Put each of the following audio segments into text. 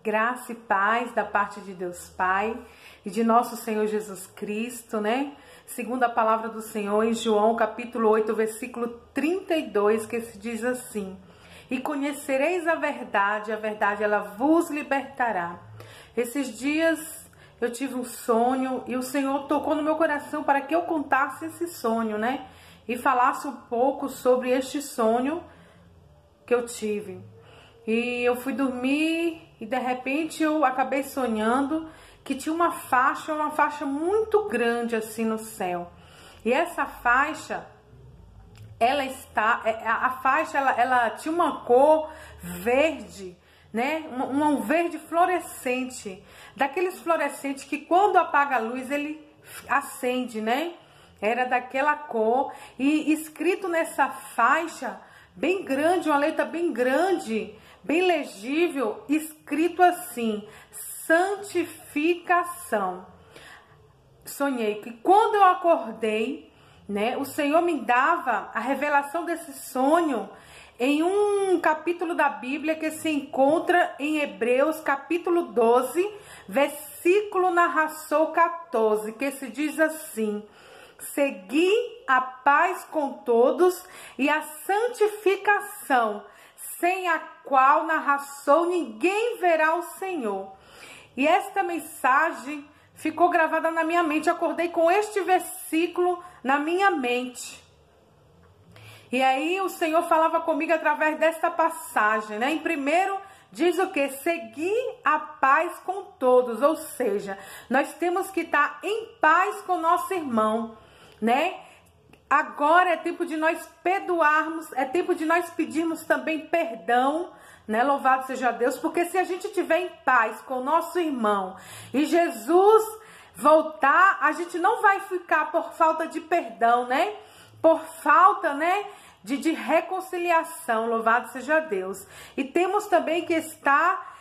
Graça e paz da parte de Deus Pai e de nosso Senhor Jesus Cristo, né? Segundo a palavra do Senhor em João capítulo 8, versículo 32, que se diz assim: E conhecereis a verdade ela vos libertará. Esses dias eu tive um sonho e o Senhor tocou no meu coração para que eu contasse esse sonho, né? E falasse um pouco sobre este sonho que eu tive. E eu fui dormir e de repente eu acabei sonhando que tinha uma faixa muito grande assim no céu. E essa faixa, ela tinha uma cor verde, né? Um verde fluorescente, daqueles fluorescentes que quando apaga a luz ele acende, né? Era daquela cor e escrito nessa faixa bem grande, uma letra bem grande, bem legível, escrito assim: santificação. Sonhei que quando eu acordei, né, o Senhor me dava a revelação desse sonho em um capítulo da Bíblia que se encontra em Hebreus capítulo 12, versículo narração 14, que se diz assim: segui a paz com todos e a santificação, sem a qual narração ninguém verá o Senhor. E esta mensagem ficou gravada na minha mente. Acordei com este versículo na minha mente. E aí o Senhor falava comigo através desta passagem, né? Em primeiro diz o que? Seguir a paz com todos. Ou seja, nós temos que estar em paz com nosso irmão, né? Agora é tempo de nós perdoarmos, é tempo de nós pedirmos também perdão, né? Louvado seja Deus, porque se a gente estiver em paz com o nosso irmão e Jesus voltar, a gente não vai ficar por falta de perdão, né? Por falta, né? De reconciliação, louvado seja Deus. E temos também que estar,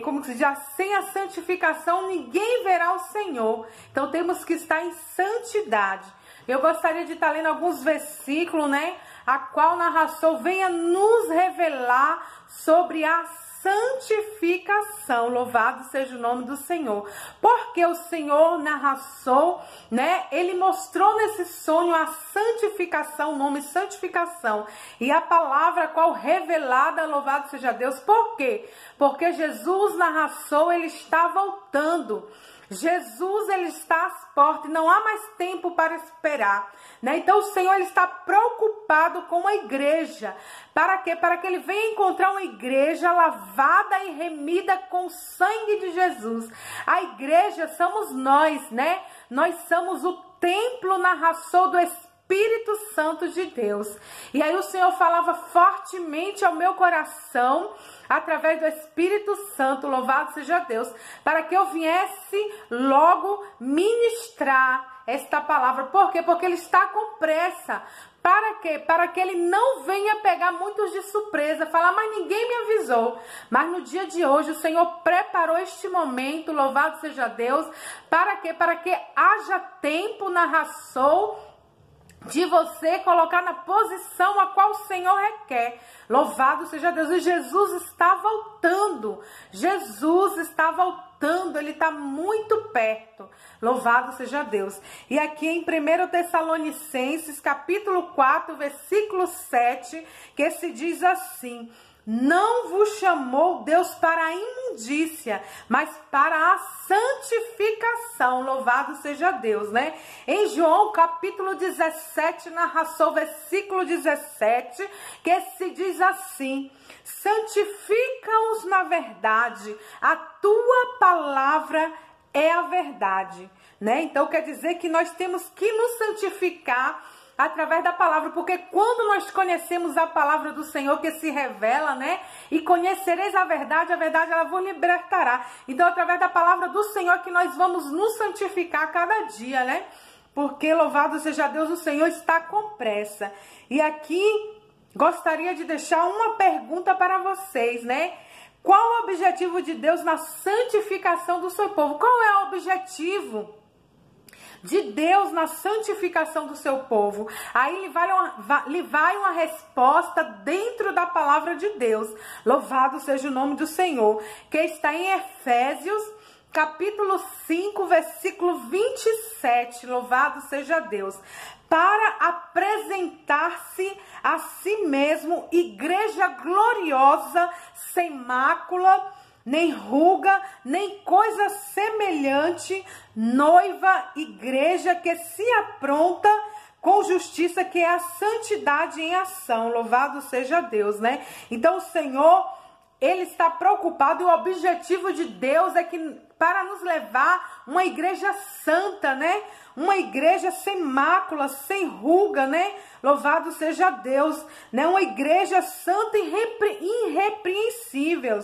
como se diz, sem a santificação ninguém verá o Senhor. Então temos que estar em santidade. Eu gostaria de estar lendo alguns versículos, né? A qual narração venha nos revelar sobre a santificação. Louvado seja o nome do Senhor. Porque o Senhor narração, né? Ele mostrou nesse sonho a santificação, o nome santificação. E a palavra qual revelada, louvado seja Deus. Por quê? Porque Jesus narração, ele está voltando. Jesus, ele está às portas e não há mais tempo para esperar, né? Então o Senhor, ele está preocupado com a igreja. Para quê? Para que ele venha encontrar uma igreja lavada e remida com o sangue de Jesus. A igreja somos nós, né? Nós somos o templo na ração do Espírito Santo de Deus. E aí o Senhor falava fortemente ao meu coração através do Espírito Santo, louvado seja Deus, para que eu viesse logo ministrar esta palavra. Por quê? Porque ele está com pressa. Para quê? Para que ele não venha pegar muitos de surpresa, falar, mas ninguém me avisou. Mas no dia de hoje o Senhor preparou este momento, louvado seja Deus, para quê? Para que haja tempo na ração de você colocar na posição a qual o Senhor requer. Louvado seja Deus. E Jesus está voltando. Jesus está voltando. Ele está muito perto. Louvado seja Deus. E aqui em 1 Tessalonicenses, capítulo 4, versículo 7, que se diz assim: não vos chamou Deus para a imundícia, mas para a santificação. Louvado seja Deus, né? Em João capítulo 17, narração versículo 17, que se diz assim: santifica-os na verdade, a tua palavra é a verdade, né? Então quer dizer que nós temos que nos santificar através da palavra, porque quando nós conhecemos a palavra do Senhor que se revela, né? E conhecereis a verdade ela vos libertará. Então, através da palavra do Senhor que nós vamos nos santificar a cada dia, né? Porque, louvado seja Deus, o Senhor está com pressa. E aqui, gostaria de deixar uma pergunta para vocês, né? Qual o objetivo de Deus na santificação do seu povo? Qual é o objetivo de Deus na santificação do seu povo. Aí lhe vai uma resposta dentro da palavra de Deus. Louvado seja o nome do Senhor, que está em Efésios, capítulo 5, versículo 27. Louvado seja Deus. Para apresentar-se a si mesmo igreja gloriosa, sem mácula, nem ruga, nem coisa semelhante, noiva, igreja que se apronta com justiça, que é a santidade em ação. Louvado seja Deus, né? Então o Senhor, Ele está preocupado, e o objetivo de Deus é que para nos levar uma igreja santa, né? Uma igreja sem mácula, sem ruga, né? Louvado seja Deus, né? Uma igreja santa e irrepreensível,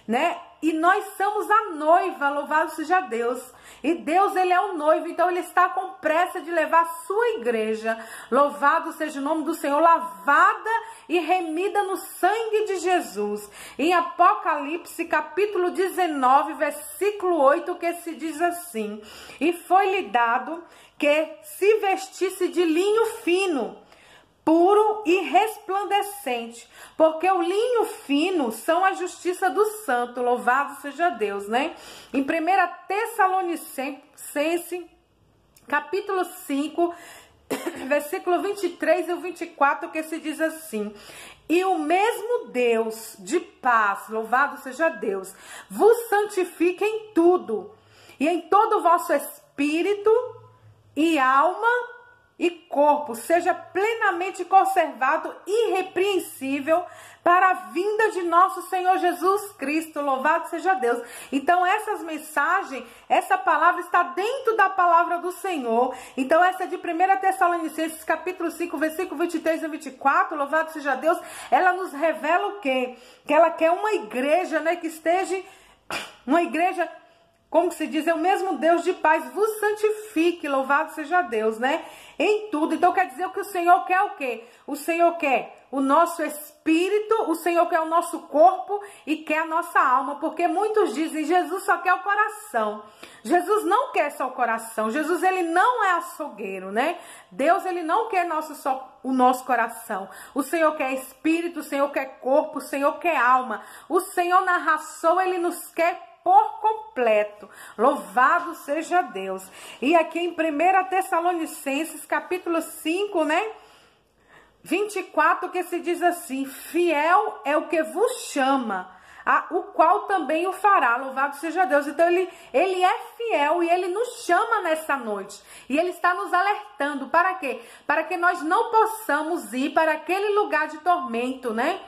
né? E nós somos a noiva, louvado seja Deus. E Deus, Ele é o noivo, então Ele está com pressa de levar a sua igreja. Louvado seja o nome do Senhor, lavada e remida no sangue de Jesus. Em Apocalipse, capítulo 19, versículo 8, que se diz assim: e foi-lhe dado que se vestisse de linho fino, puro e resplandecente, porque o linho fino são a justiça do santo. Louvado seja Deus, né? Em 1 Tessalonicenses, capítulo 5, versículo 23 e 24, que se diz assim: e o mesmo Deus de paz, louvado seja Deus, vos santifique em tudo, e em todo o vosso espírito e alma e corpo seja plenamente conservado, irrepreensível, para a vinda de nosso Senhor Jesus Cristo. Louvado seja Deus. Então essas mensagens, essa palavra está dentro da palavra do Senhor. Então essa de 1 Tessalonicenses, capítulo 5, versículo 23 e 24, louvado seja Deus, ela nos revela o quê? Que ela quer uma igreja, né, que esteja, uma igreja, como se diz, é o mesmo Deus de paz vos santifique, louvado seja Deus, né? Em tudo. Então quer dizer que o Senhor quer o quê? O Senhor quer o nosso espírito, o Senhor quer o nosso corpo e quer a nossa alma, porque muitos dizem, Jesus só quer o coração. Jesus não quer só o coração. Jesus, Ele não é açougueiro, né? Deus, Ele não quer só o nosso coração. O Senhor quer espírito, o Senhor quer corpo, o Senhor quer alma. O Senhor na ração, Ele nos quer por completo. Louvado seja Deus. E aqui em 1 Tessalonicenses, capítulo 5, né? 24, que se diz assim: fiel é o que vos chama, o qual também o fará. Louvado seja Deus. Então ele é fiel e Ele nos chama nessa noite. E Ele está nos alertando. Para quê? Para que nós não possamos ir para aquele lugar de tormento, né?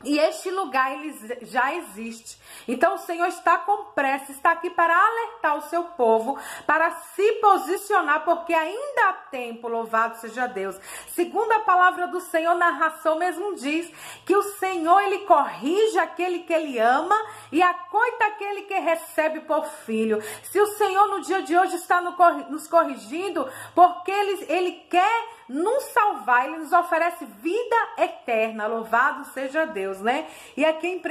E este lugar, ele já existe. Então o Senhor está com pressa, está aqui para alertar o seu povo, para se posicionar, porque ainda há tempo, louvado seja Deus. Segundo a palavra do Senhor, narração mesmo diz que o Senhor, Ele corrige aquele que Ele ama e acoita aquele que recebe por filho. Se o Senhor no dia de hoje está nos corrigindo, porque Ele quer nos salvar, Ele nos oferece vida eterna, louvado seja Deus, né? E aqui em 1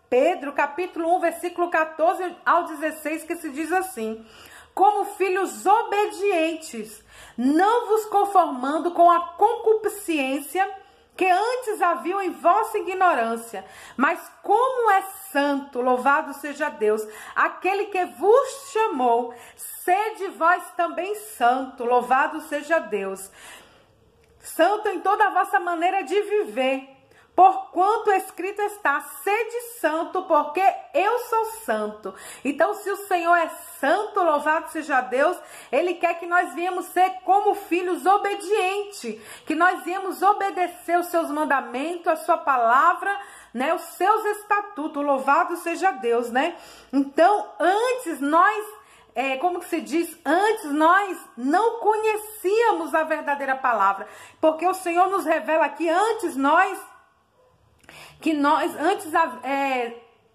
Pedro, capítulo 1, versículo 14 ao 16, que se diz assim: como filhos obedientes, não vos conformando com a concupiscência que antes haviam em vossa ignorância, mas como é santo, louvado seja Deus, aquele que vos chamou, sede vós também santo, louvado seja Deus. Santo em toda a vossa maneira de viver, porquanto escrito está: sede santo, porque eu sou santo. Então, se o Senhor é santo, louvado seja Deus, Ele quer que nós viemos ser como filhos obedientes, que nós viemos obedecer os seus mandamentos, a sua palavra, né, os seus estatutos, louvado seja Deus, né? Então, antes nós, como que se diz? Antes nós não conhecíamos a verdadeira palavra, porque o Senhor nos revela aqui, antes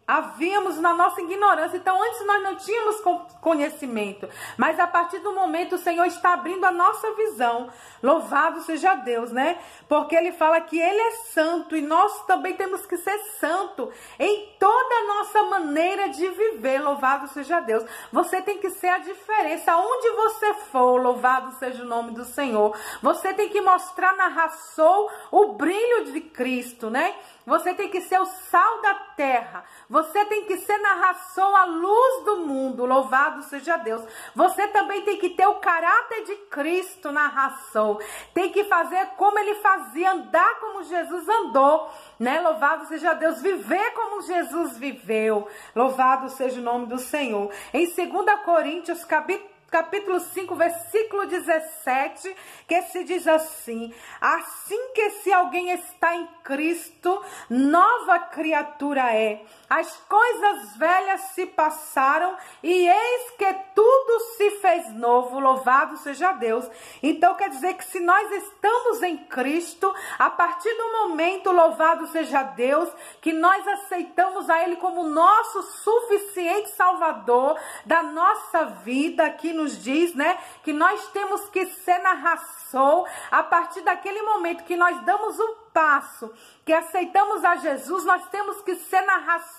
havíamos na nossa ignorância. Então antes nós não tínhamos conhecimento, mas a partir do momento o Senhor está abrindo a nossa visão, louvado seja Deus, né? Porque Ele fala que Ele é santo e nós também temos que ser santo em toda a nossa maneira de viver, louvado seja Deus. Você tem que ser a diferença, aonde você for, louvado seja o nome do Senhor. Você tem que mostrar na Rassol o brilho de Cristo, né? Você tem que ser o sal da terra. Você tem que ser na Rassol a luz do mundo. Louvado seja Deus. Você também tem que ter o caráter de Cristo na Rassol. Tem que fazer como ele fazia, andar como Jesus andou, né? Louvado seja Deus. Viver como Jesus viveu. Louvado seja o nome do Senhor. Em 2 Coríntios, capítulo 5, versículo 17, que se diz assim: assim que se alguém está em Cristo, nova criatura é. As coisas velhas se passaram e eis que tudo se fez novo. Louvado seja Deus. Então quer dizer que se nós estamos em Cristo, a partir do momento, louvado seja Deus, que nós aceitamos a Ele como nosso suficiente Salvador da nossa vida, que nos diz, né, que nós temos que ser na Rassol. A partir daquele momento que nós damos o passo, que aceitamos a Jesus, nós temos que ser na Rassol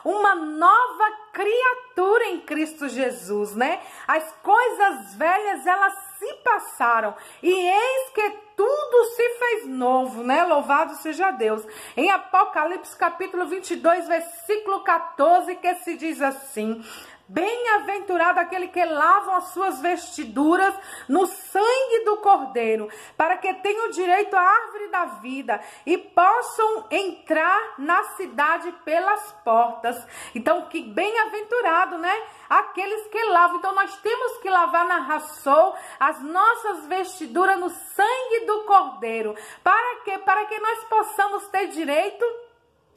uma nova criatura em Cristo Jesus, né? As coisas velhas, elas se passaram e eis que tudo se fez novo, né? Louvado seja Deus. Em Apocalipse capítulo 22, versículo 14, que se diz assim: bem-aventurado aquele que lava as suas vestiduras no sangue do Cordeiro, para que tenham direito à árvore da vida e possam entrar na cidade pelas portas. Então, que bem-aventurado, né? Aqueles que lavam. Então, nós temos que lavar na Rassol as nossas vestiduras no sangue do Cordeiro. Para quê? Para que nós possamos ter direito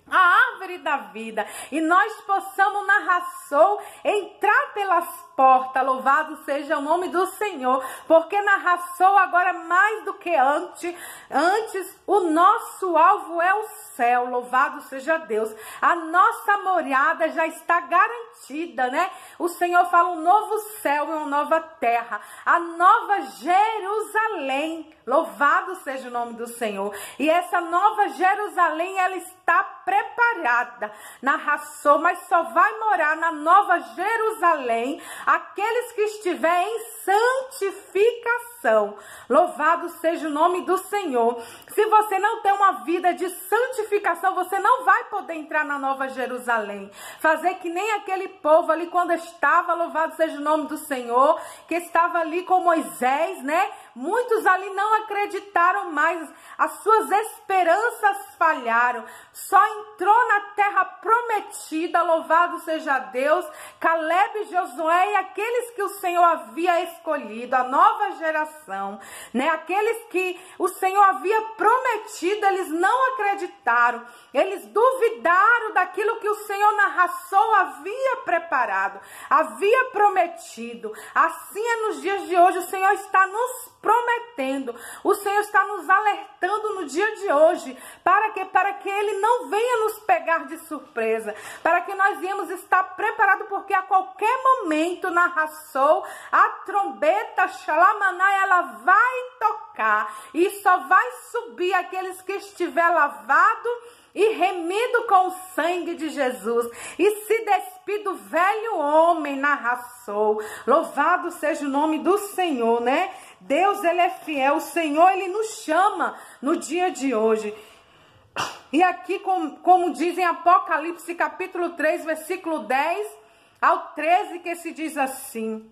a árvore da vida e nós possamos na Rassol entrar pelas portas. Louvado seja o nome do Senhor, porque na Rassol agora mais do que antes o nosso alvo é o céu. Louvado seja Deus. A nossa morada já está garantida, né? O Senhor fala um novo céu e uma nova terra, a nova Jerusalém. Louvado seja o nome do Senhor. E essa nova Jerusalém, ela está preparada na Rassol, mas só vai morar na nova Jerusalém aqueles que estiverem em santificação. Louvado seja o nome do Senhor. Se você não tem uma vida de santificação, você não vai poder entrar na nova Jerusalém. Fazer que nem aquele povo ali quando estava, louvado seja o nome do Senhor, que estava ali com Moisés, né? Muitos ali não acreditaram mais, as suas esperanças falharam. Só entrou na terra prometida, louvado seja Deus, Caleb e Josué e aqueles que o Senhor havia escolhido, a nova geração, né? Aqueles que o Senhor havia prometido, eles não acreditaram, eles duvidaram daquilo que o Senhor na Rassol havia preparado, havia prometido. Assim é nos dias de hoje, o Senhor está nos prometendo, o Senhor está nos alertando no dia de hoje, para que Ele não venha nos pegar de surpresa, para que nós viemos estar preparados, porque a qualquer momento na Rassol, a trombeta Xalamaná, ela vai tocar, e só vai subir aqueles que estiver lavado e remido com o sangue de Jesus, e se despir do velho homem na Rassol. Louvado seja o nome do Senhor, né? Deus, Ele é fiel, o Senhor, Ele nos chama no dia de hoje. E aqui, como diz em Apocalipse capítulo 3, versículo 10 ao 13, que se diz assim: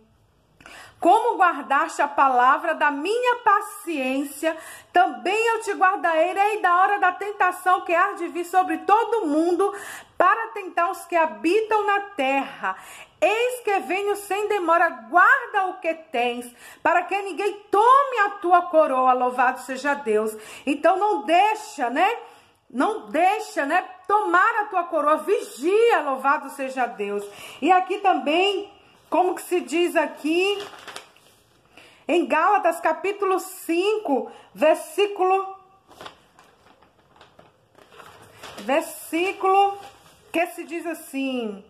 como guardaste a palavra da minha paciência, também eu te guardarei da hora da tentação que há de vir sobre todo o mundo, para tentar os que habitam na terra. Eis que venho sem demora, guarda o que tens, para que ninguém tome a tua coroa. Louvado seja Deus. Então não deixa, né? Não deixa, né? Tomar a tua coroa. Vigia, louvado seja Deus. E aqui também, como que se diz aqui, em Gálatas capítulo 5, versículo que se diz assim: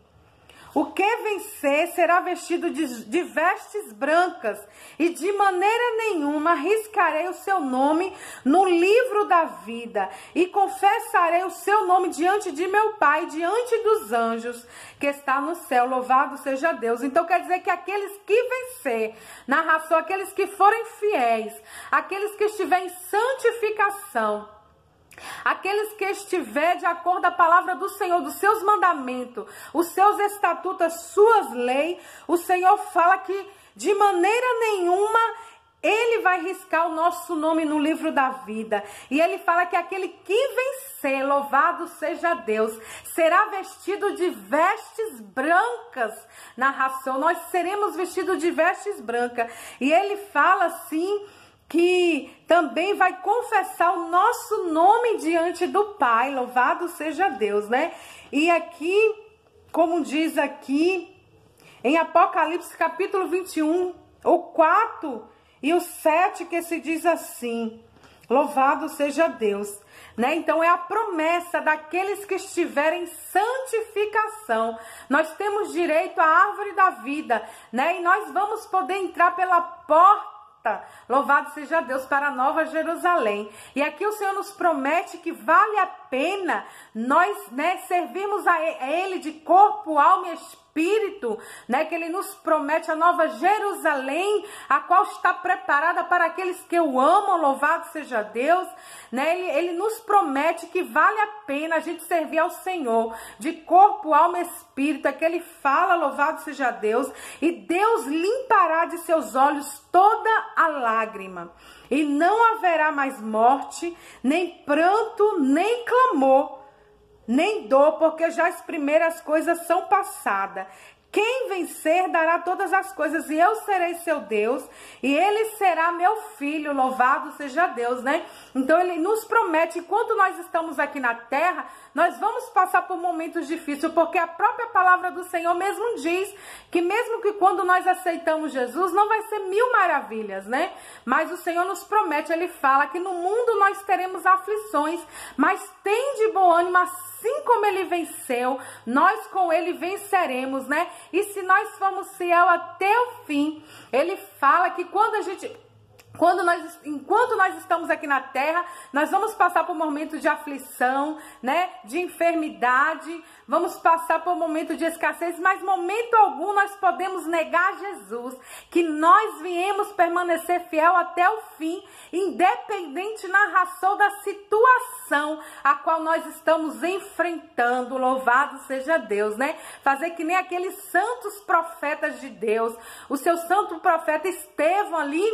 O que vencer será vestido de vestes brancas, e de maneira nenhuma riscarei o seu nome no livro da vida, e confessarei o seu nome diante de meu Pai, diante dos anjos que está no céu. Louvado seja Deus. Então quer dizer que aqueles que vencer, narração, aqueles que forem fiéis, aqueles que estiverem em santificação, aqueles que estiver de acordo com a palavra do Senhor, dos seus mandamentos, os seus estatutos, as suas leis, o Senhor fala que de maneira nenhuma Ele vai riscar o nosso nome no livro da vida. E Ele fala que aquele que vencer, louvado seja Deus, será vestido de vestes brancas. Narração, nós seremos vestidos de vestes brancas. E Ele fala assim, que também vai confessar o nosso nome diante do Pai. Louvado seja Deus, né? E aqui, como diz aqui, em Apocalipse capítulo 21, o 4 e o 7, que se diz assim, louvado seja Deus, né? Então é a promessa daqueles que estiverem em santificação. Nós temos direito à árvore da vida, né? E nós vamos poder entrar pela porta, louvado seja Deus, para a Nova Jerusalém. E aqui o Senhor nos promete que vale a pena nós, né, servirmos a Ele de corpo, alma e espírito, né, que Ele nos promete a Nova Jerusalém, a qual está preparada para aqueles que o amam, louvado seja Deus, né? Ele nos promete que vale a pena a gente servir ao Senhor de corpo, alma e espírito. É que Ele fala, louvado seja Deus, e Deus limpará de seus olhos toda a lágrima, e não haverá mais morte, nem pranto, nem clamor, nem dor, porque já as primeiras coisas são passadas. Quem vencer dará todas as coisas, e eu serei seu Deus, e ele será meu filho. Louvado seja Deus, né? Então Ele nos promete, enquanto nós estamos aqui na terra, nós vamos passar por momentos difíceis, porque a própria palavra do Senhor mesmo diz que mesmo que quando nós aceitamos Jesus, não vai ser mil maravilhas, né? Mas o Senhor nos promete, Ele fala que no mundo nós teremos aflições, mas tem de bom ânimo, assim como Ele venceu, nós com Ele venceremos, né? E se nós formos fiel até o fim, Ele fala que enquanto nós estamos aqui na terra, nós vamos passar por momentos de aflição, né? De enfermidade, vamos passar por momentos de escassez, mas momento algum nós podemos negar Jesus, que nós viemos permanecer fiel até o fim, independente na razão da situação a qual nós estamos enfrentando. Louvado seja Deus, né? Fazer que nem aqueles santos profetas de Deus, o seu santo profeta Estevão ali,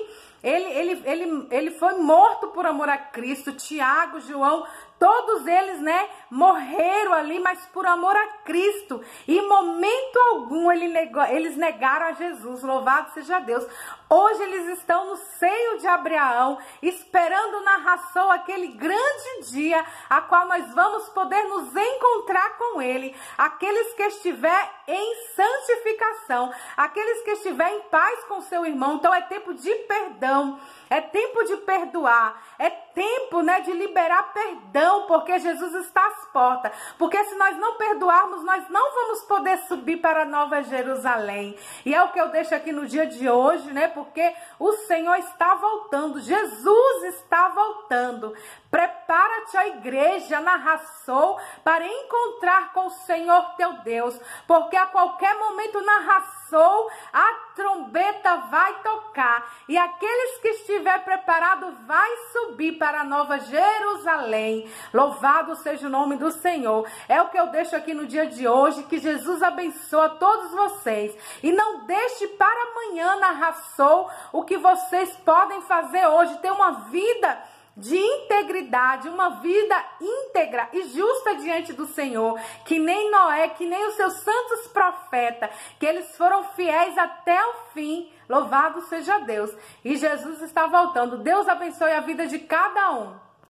ele foi morto por amor a Cristo. Tiago, João, todos eles, né, morreram ali, mas por amor a Cristo. E em momento algum eles negaram a Jesus. Louvado seja Deus. Hoje eles estão no seio de Abraão, esperando na ração aquele grande dia, a qual nós vamos poder nos encontrar com Ele. Aqueles que estiver em santificação, aqueles que estiver em paz com seu irmão. Então é tempo de perdão, é tempo de perdoar, é tempo, né, de liberar perdão, porque Jesus está às portas. Porque se nós não perdoarmos, nós não vamos poder subir para a Nova Jerusalém. E é o que eu deixo aqui no dia de hoje, né? Porque o Senhor está voltando, Jesus está voltando. Prepara-te a igreja, narração, para encontrar com o Senhor teu Deus, porque a qualquer momento, narração, a trombeta vai tocar, e aqueles que estiver preparado vai subir para a Nova Jerusalém. Louvado seja o nome do Senhor. É o que eu deixo aqui no dia de hoje. Que Jesus abençoe todos vocês, e não deixe para amanhã, narração, o que vocês podem fazer hoje. Ter uma vida de integridade, uma vida íntegra e justa diante do Senhor, que nem Noé, que nem os seus santos profetas, que eles foram fiéis até o fim. Louvado seja Deus. E Jesus está voltando. Deus abençoe a vida de cada um.